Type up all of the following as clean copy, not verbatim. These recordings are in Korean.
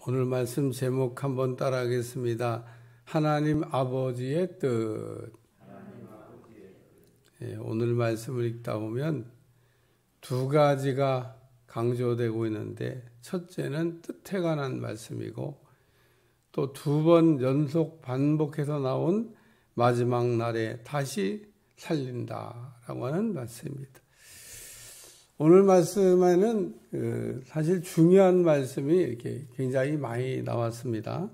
오늘 말씀 제목 한번 따라하겠습니다. 하나님 아버지의 뜻. 오늘 말씀을 읽다 보면 두 가지가 강조되고 있는데, 첫째는 뜻에 관한 말씀이고, 또 두 번 연속 반복해서 나온 마지막 날에 다시 살린다라고 하는 말씀입니다. 오늘 말씀에는 사실 중요한 말씀이 이렇게 굉장히 많이 나왔습니다.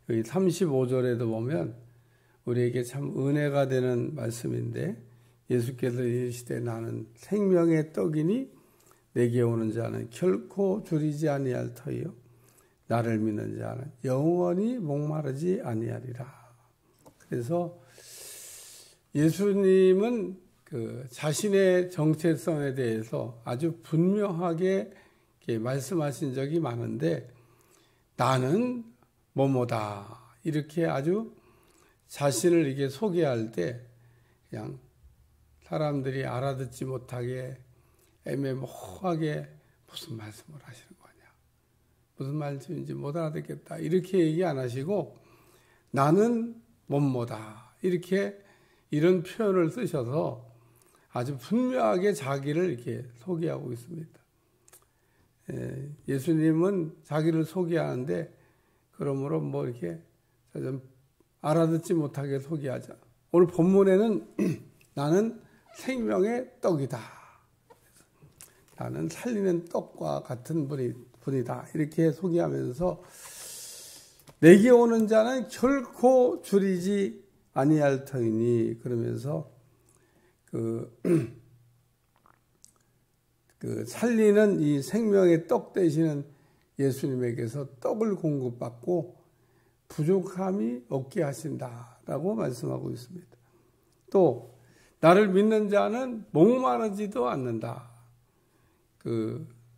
여기 35절에도 보면 우리에게 참 은혜가 되는 말씀인데, 예수께서 이르시되 나는 생명의 떡이니 내게 오는 자는 결코 줄이지 아니할 터이요 나를 믿는 자는 영원히 목마르지 아니하리라. 그래서 예수님은 자신의 정체성에 대해서 아주 분명하게 말씀하신 적이 많은데, 나는 뭐뭐다 이렇게 아주 자신을 이렇게 소개할 때 그냥 사람들이 알아듣지 못하게 애매모호하게 무슨 말씀을 하시는 거냐, 무슨 말씀인지 못 알아듣겠다 이렇게 얘기 안 하시고, 나는 뭐뭐다 이런 표현을 쓰셔서 아주 분명하게 자기를 이렇게 소개하고 있습니다. 예수님은 자기를 소개하는데, 그러므로 이렇게 좀 알아듣지 못하게 소개하자. 오늘 본문에는 나는 생명의 떡이다. 나는 살리는 떡과 같은 분이다. 이렇게 소개하면서 내게 오는 자는 결코 줄이지 아니할 터이니, 그러면서 살리는 이 생명의 떡 되시는 예수님에게서 떡을 공급받고 부족함이 없게 하신다라고 말씀하고 있습니다. 또 나를 믿는 자는 목마르지도 않는다.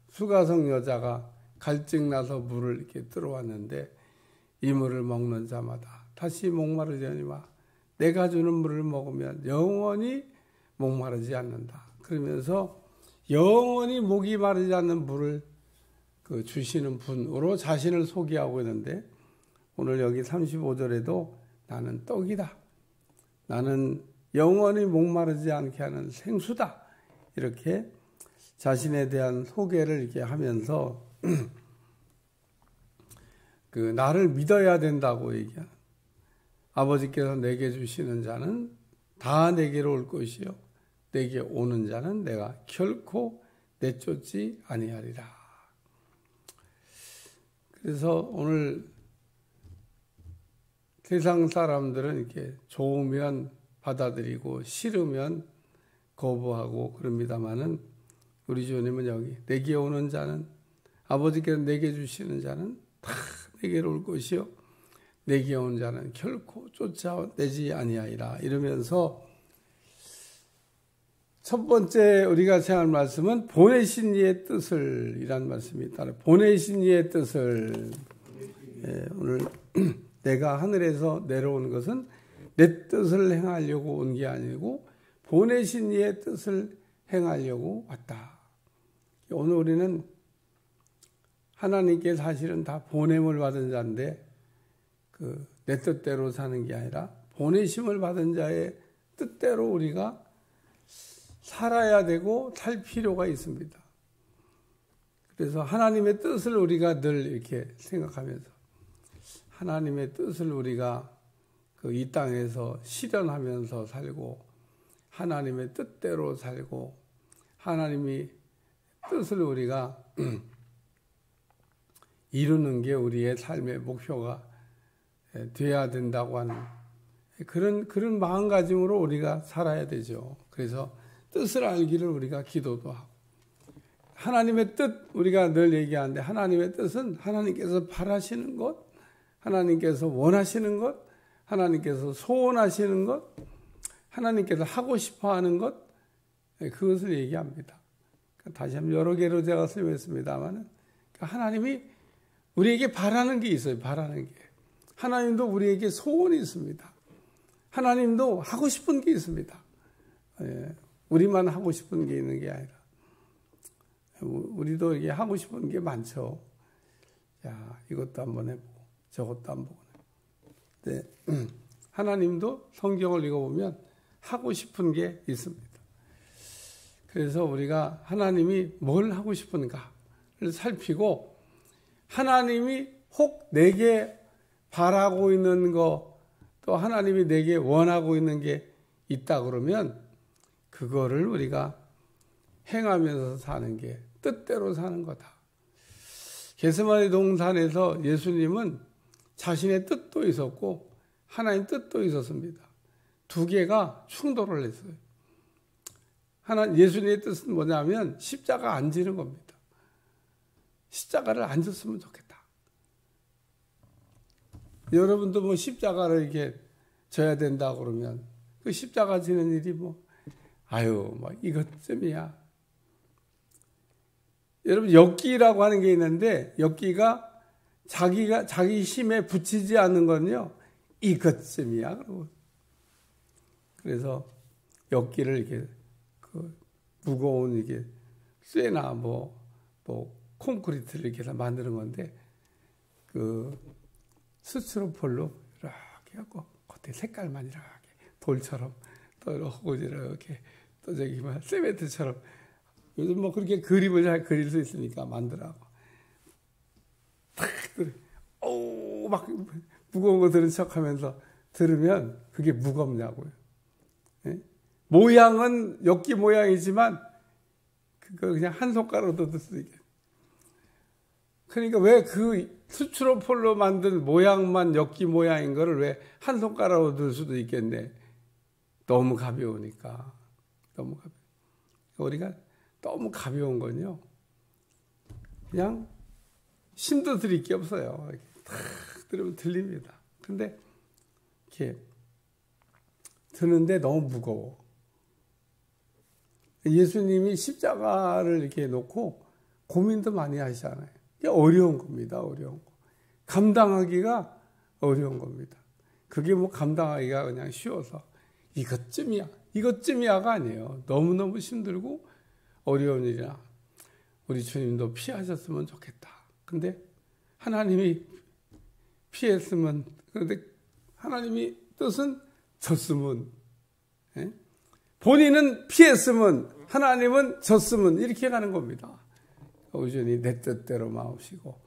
수가성 여자가 갈증 나서 물을 이렇게 들어왔는데, 이 물을 먹는 자마다 다시 목마르지 않으마 내가 주는 물을 먹으면 영원히 목마르지 않는다. 그러면서 영원히 목이 마르지 않는 물을 주시는 분으로 자신을 소개하고 있는데, 오늘 여기 35절에도 나는 떡이다. 나는 영원히 목마르지 않게 하는 생수다. 이렇게 자신에 대한 소개를 이렇게 하면서 나를 믿어야 된다고 얘기하는, 아버지께서 내게 주시는 자는 다 내게로 올 것이요 내게 오는 자는 내가 결코 내쫓지 아니하리라. 그래서 오늘 세상 사람들은 이렇게 좋으면 받아들이고 싫으면 거부하고 그럽니다마는, 우리 주님은 여기 내게 오는 자는, 아버지께서 내게 주시는 자는 다 내게로 올 것이요 내게 온 자는 결코 쫓아내지 아니하리라. 이러면서 첫 번째 우리가 생각할 말씀은 보내신 이의 뜻을 이란 말씀이 있다. 보내신 이의 뜻을. 오늘 내가 하늘에서 내려온 것은 내 뜻을 행하려고 온 게 아니고 보내신 이의 뜻을 행하려고 왔다. 오늘 우리는 하나님께 사실은 다 보냄을 받은 자인데, 내 뜻대로 사는 게 아니라 보내심을 받은 자의 뜻대로 우리가 살아야 되고 살 필요가 있습니다. 그래서 하나님의 뜻을 우리가 늘 이렇게 생각하면서 하나님의 뜻을 우리가 이 땅에서 실현하면서 살고, 하나님의 뜻대로 살고, 하나님이 뜻을 우리가 이루는 게 우리의 삶의 목표가 돼야 된다고 하는 그런 마음가짐으로 우리가 살아야 되죠. 그래서 뜻을 알기를 우리가 기도도 하고, 하나님의 뜻 우리가 늘 얘기하는데, 하나님의 뜻은 하나님께서 바라시는 것, 하나님께서 원하시는 것, 하나님께서 소원하시는 것, 하나님께서 하고 싶어하는 것, 그것을 얘기합니다. 다시 한번 여러 개로 제가 설명했습니다만, 하나님이 우리에게 바라는 게 있어요. 바라는 게. 하나님도 우리에게 소원이 있습니다. 하나님도 하고 싶은 게 있습니다. 우리만 하고 싶은 게 있는 게 아니라 우리도 이게 하고 싶은 게 많죠. 야, 이것도 한번 해보고 저것도 한번 해보고. 네. 하나님도 성경을 읽어보면 하고 싶은 게 있습니다. 그래서 우리가 하나님이 뭘 하고 싶은가를 살피고 하나님이 혹 내게 바라고 있는 거, 또 하나님이 내게 원하고 있는 게 있다 그러면 그거를 우리가 행하면서 사는 게 뜻대로 사는 거다. 겟세마네 동산에서 예수님은 자신의 뜻도 있었고 하나님 뜻도 있었습니다. 두 개가 충돌을 했어요. 예수님의 뜻은 뭐냐면 십자가 안 지는 겁니다. 십자가를 안 졌으면 좋겠다. 여러분도 뭐 십자가를 이렇게 져야 된다 그러면 그 십자가 지는 일이 뭐 이것쯤이야. 여러분 엮기라고 하는 게 있는데 엮기가 자기 힘에 붙이지 않는 건요 이것쯤이야. 그래서 엮기를 이렇게 무거운 이게 쇠나 뭐 콘크리트를 이렇게 해서 만드는 건데 스티로폴로 이렇게 하고 겉에 색깔만 이렇게 돌처럼 또 이렇게 또 저기 세멘트처럼 요즘 뭐 그렇게 그림을 잘 그릴 수 있으니까 만들라고 막 무거운 거 들은 척하면서 들으면 그게 무겁냐고요. 네? 모양은 엮기 모양이지만 그거 그냥 한 손가락으로 들 수 있게. 그러니까 왜 그 스티로폴로 만든 모양만 엮기 모양인 거를 왜 한 손가락으로 들 수도 있겠네. 너무 가벼우니까. 너무 가벼워. 우리가 너무 가벼운 건요. 그냥 힘도 들일 게 없어요. 이렇게 탁 들으면 들립니다. 근데 이렇게 드는데 너무 무거워. 예수님이 십자가를 이렇게 놓고 고민도 많이 하시잖아요. 이게 어려운 겁니다. 어려운 거. 감당하기가 어려운 겁니다. 그게 뭐 감당하기가 그냥 쉬워서 이것쯤이야가 아니에요. 너무너무 힘들고 어려운 일이라 우리 주님도 피하셨으면 좋겠다. 근데 하나님이 피했으면, 그런데 하나님이 뜻은 졌으면, 본인은 피했으면 하나님은 졌으면 이렇게 가는 겁니다. 오전이 내 뜻대로 마옵시고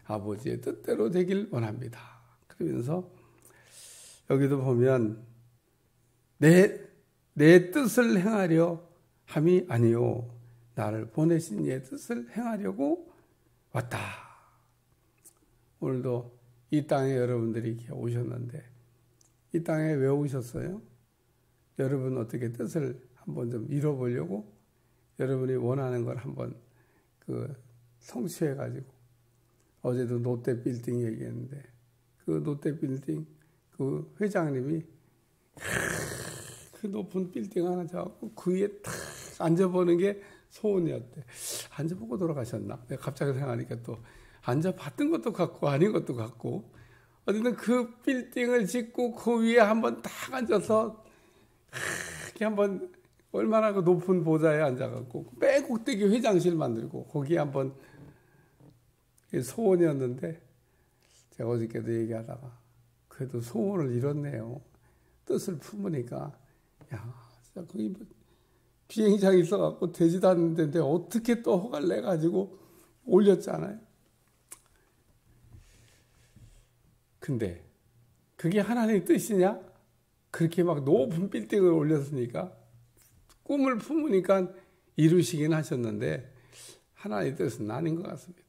아버지의 뜻대로 되길 원합니다. 그러면서 여기도 보면 내 뜻을 행하려 함이 아니요 나를 보내신 이의 뜻을 행하려고 왔다. 오늘도 이 땅에 여러분들이 이렇게 오셨는데 이 땅에 왜 오셨어요? 여러분 어떻게 뜻을 한번 좀 이뤄보려고 여러분이 원하는 걸 한번 성취해가지고 어제도 롯데 빌딩 얘기했는데 그 롯데 빌딩 그 회장님이 그 높은 빌딩 하나 잡고 그 위에 탁 앉아보는 게 소원이었대. 앉아보고 돌아가셨나? 내가 갑자기 생각하니까 또 앉아봤던 것도 같고 아닌 것도 같고 어쨌든 그 빌딩을 짓고 그 위에 한번 딱 앉아서 이렇게 한번 얼마나 그 높은 보좌에 앉아갖고 맨 꼭대기 회장실 만들고 거기에 한번 소원이었는데 제가 어저께도 얘기하다가 그래도 소원을 이뤘네요. 뜻을 품으니까 야 진짜 거기 뭐 비행장이 있어갖고 되지도 않는데 어떻게 또 허가를 내가지고 올렸잖아요. 근데 그게 하나님의 뜻이냐? 그렇게 막 높은 빌딩을 올렸으니까 꿈을 품으니까 이루시긴 하셨는데 하나님의 뜻은 아닌 것 같습니다.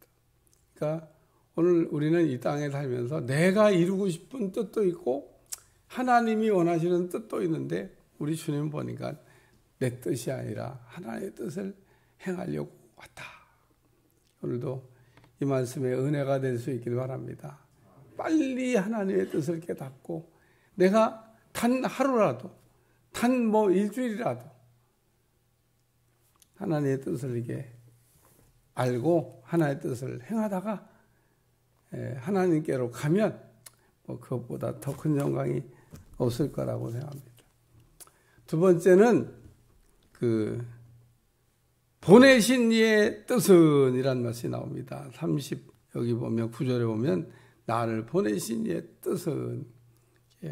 그러니까 오늘 우리는 이 땅에 살면서 내가 이루고 싶은 뜻도 있고 하나님이 원하시는 뜻도 있는데 우리 주님 보니까 내 뜻이 아니라 하나님의 뜻을 행하려고 왔다. 오늘도 이 말씀에 은혜가 될 수 있길 바랍니다. 빨리 하나님의 뜻을 깨닫고 내가 단 하루라도 단 뭐 일주일이라도 하나님의 뜻을 이게 알고 하나님의 뜻을 행하다가 하나님께로 가면 뭐 그것보다 더 큰 영광이 없을 거라고 생각합니다. 두 번째는 보내신 이의 뜻은 이란 말이 나옵니다. 여기 보면 9절에 보면 나를 보내신 이의 뜻은,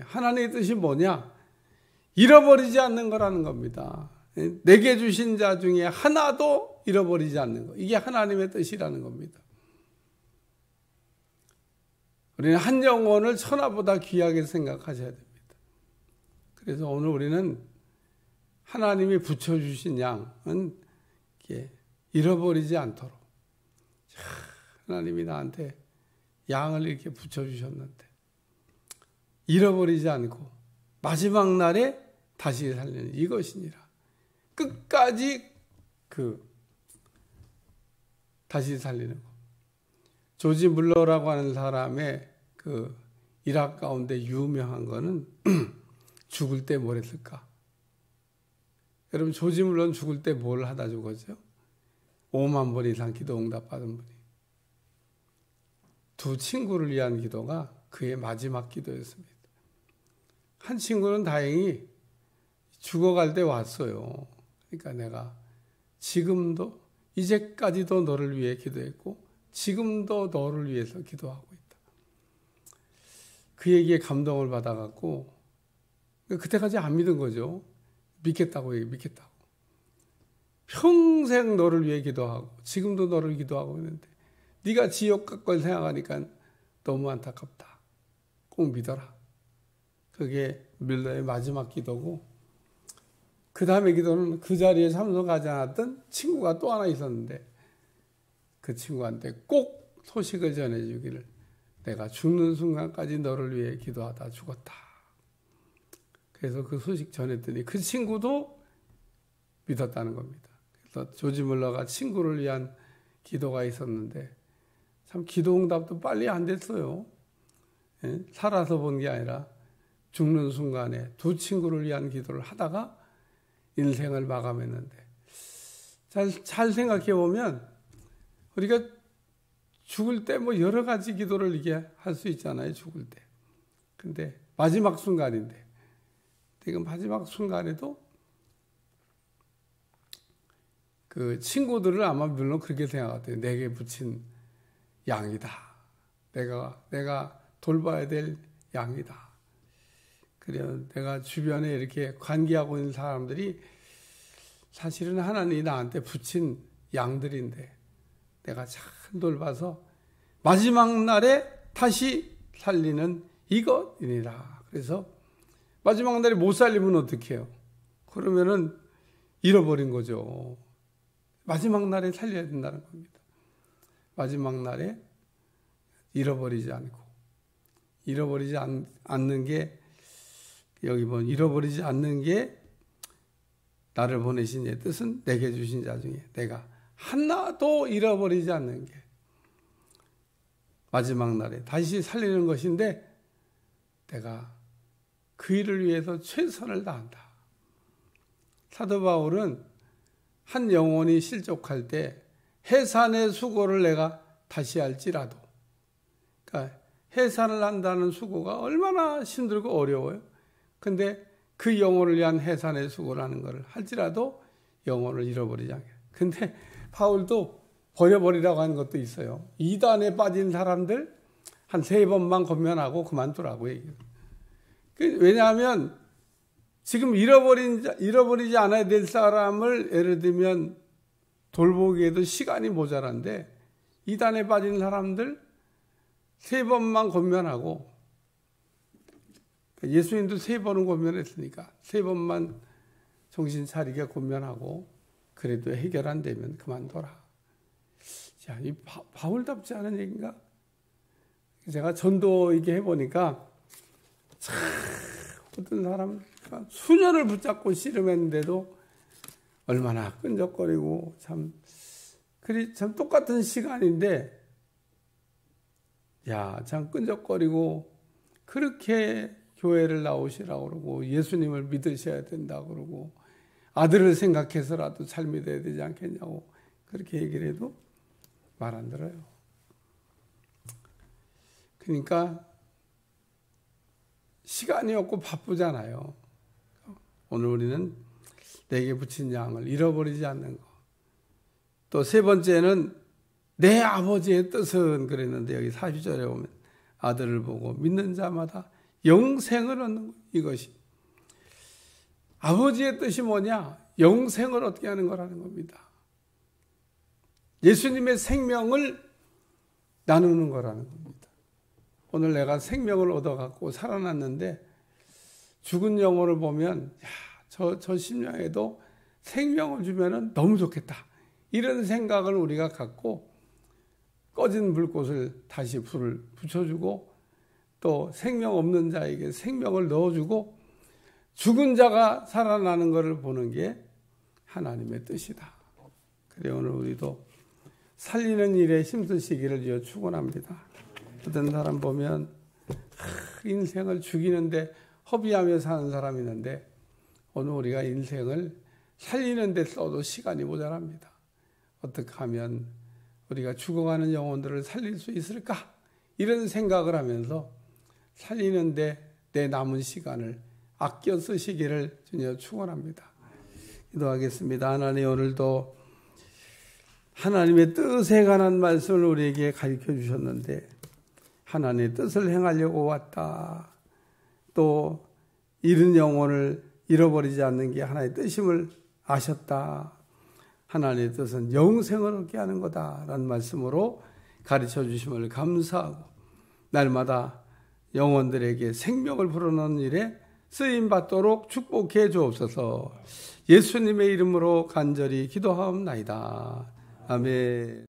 하나님의 뜻이 뭐냐? 잃어버리지 않는 거라는 겁니다. 내게 주신 자 중에 하나도 잃어버리지 않는 거. 이게 하나님의 뜻이라는 겁니다. 우리는 한 영혼을 천하보다 귀하게 생각하셔야 됩니다. 그래서 오늘 우리는 하나님이 붙여주신 양은 잃어버리지 않도록, 하나님이 나한테 양을 이렇게 붙여주셨는데 잃어버리지 않고 마지막 날에 다시 살리는 이것이니라. 끝까지 다시 살리는 것. 조지 물러라고 하는 사람의 일학 가운데 유명한 거는 죽을 때 뭘 했을까? 여러분, 조지 물러는 죽을 때 뭘 하다 죽었죠? 5만 번 이상 기도 응답받은 분이. 두 친구를 위한 기도가 그의 마지막 기도였습니다. 한 친구는 다행히 죽어갈 때 왔어요. 그러니까 내가 지금도, 이제까지도 너를 위해 기도했고 지금도 너를 위해서 기도하고 있다. 그 얘기에 감동을 받아갖고 그때까지 안 믿은 거죠. 믿겠다고. 평생 너를 위해 기도하고 지금도 너를 기도하고 있는데 네가 지옥 갈 걸 생각하니까 너무 안타깝다. 꼭 믿어라. 그게 밀러의 마지막 기도고, 그 다음의 기도는 그 자리에 참석하지 않았던 친구가 또 하나 있었는데 그 친구한테 꼭 소식을 전해주기를, 내가 죽는 순간까지 너를 위해 기도하다 죽었다. 그래서 그 소식 전했더니 그 친구도 믿었다는 겁니다. 그래서 조지 물러가 친구를 위한 기도가 있었는데 참 기도 응답도 빨리 안 됐어요. 살아서 본 게 아니라 죽는 순간에 두 친구를 위한 기도를 하다가 인생을 마감했는데, 잘 생각해 보면 우리가 죽을 때 뭐 여러 가지 기도를 이게 할 수 있잖아요. 죽을 때. 근데 마지막 순간인데, 지금 마지막 순간에도 그 친구들을 아마 물론 그렇게 생각했대요. 내게 붙인 양이다. 내가 돌봐야 될 양이다. 그래서 내가 주변에 이렇게 관계하고 있는 사람들이 사실은 하나님이 나한테 붙인 양들인데 내가 잘 돌봐서 마지막 날에 다시 살리는 이것이니라. 그래서 마지막 날에 못 살리면 어떻게 해요? 그러면은 잃어버린 거죠. 마지막 날에 살려야 된다는 겁니다. 마지막 날에 잃어버리지 않고, 잃어버리지 않는 게, 여기 보면 잃어버리지 않는 게 나를 보내신 이의 뜻은 내게 주신 자 중에 내가 하나도 잃어버리지 않는 게 마지막 날에 다시 살리는 것인데 내가 그 일을 위해서 최선을 다한다. 사도 바울은 한 영혼이 실족할 때 해산의 수고를 내가 다시 할지라도, 그러니까 해산을 한다는 수고가 얼마나 힘들고 어려워요. 근데 그 영혼을 위한 해산의 수고를 하는 것을 할지라도 영혼을 잃어버리지 않게. 근데 바울도 버려버리라고 하는 것도 있어요. 이단에 빠진 사람들 한 3번만 권면하고 그만두라고 얘기해요. 왜냐하면 지금 잃어버리지 않아야 될 사람을 예를 들면 돌보기에도 시간이 모자란데, 이단에 빠진 사람들 3번만 권면하고, 예수님도 3번은 권면했으니까 3번만 정신 차리게 권면하고, 그래도 해결 안 되면 그만둬라. 자, 이 바울답지 않은 얘기인가? 제가 전도 이게 해보니까 참 어떤 사람 수년을 붙잡고 씨름했는데도 얼마나 끈적거리고 참 똑같은 시간인데, 참 끈적거리고 그렇게 교회를 나오시라고 그러고 예수님을 믿으셔야 된다고 그러고 아들을 생각해서라도 잘 믿어야 되지 않겠냐고 그렇게 얘기를 해도 말 안 들어요. 그러니까 시간이 없고 바쁘잖아요. 오늘 우리는 내게 붙인 양을 잃어버리지 않는 것. 또 3번째는 내 아버지의 뜻은 그랬는데 여기 40절에 보면 아들을 보고 믿는 자마다 영생을 얻는 것. 이것이 아버지의 뜻이 뭐냐? 영생을 얻게 하는 거라는 겁니다. 예수님의 생명을 나누는 거라는 겁니다. 오늘 내가 생명을 얻어갖고 살아났는데 죽은 영혼을 보면 저 심령에도 생명을 주면은 너무 좋겠다. 이런 생각을 우리가 갖고 꺼진 불꽃을 다시 불을 붙여주고 또 생명 없는 자에게 생명을 넣어주고 죽은 자가 살아나는 것을 보는 게 하나님의 뜻이다. 그래 오늘 우리도 살리는 일에 힘쓰시기를 주여 축원합니다. 어떤 사람 보면 인생을 죽이는데 허비하며 사는 사람이 있는데 오늘 우리가 인생을 살리는 데 써도 시간이 모자랍니다. 어떻게 하면 우리가 죽어가는 영혼들을 살릴 수 있을까? 이런 생각을 하면서 살리는데 내 남은 시간을 아껴 쓰시기를 주님 축원합니다. 기도하겠습니다. 하나님 오늘도 하나님의 뜻에 관한 말씀을 우리에게 가르쳐 주셨는데 하나님의 뜻을 행하려고 왔다. 또 잃은 영혼을 잃어버리지 않는 게 하나님의 뜻임을 아셨다. 하나님의 뜻은 영생을 얻게 하는 거다라는 말씀으로 가르쳐 주심을 감사하고 날마다 영혼들에게 생명을 불어넣는 일에 쓰임받도록 축복해 주옵소서. 예수님의 이름으로 간절히 기도하옵나이다. 아멘.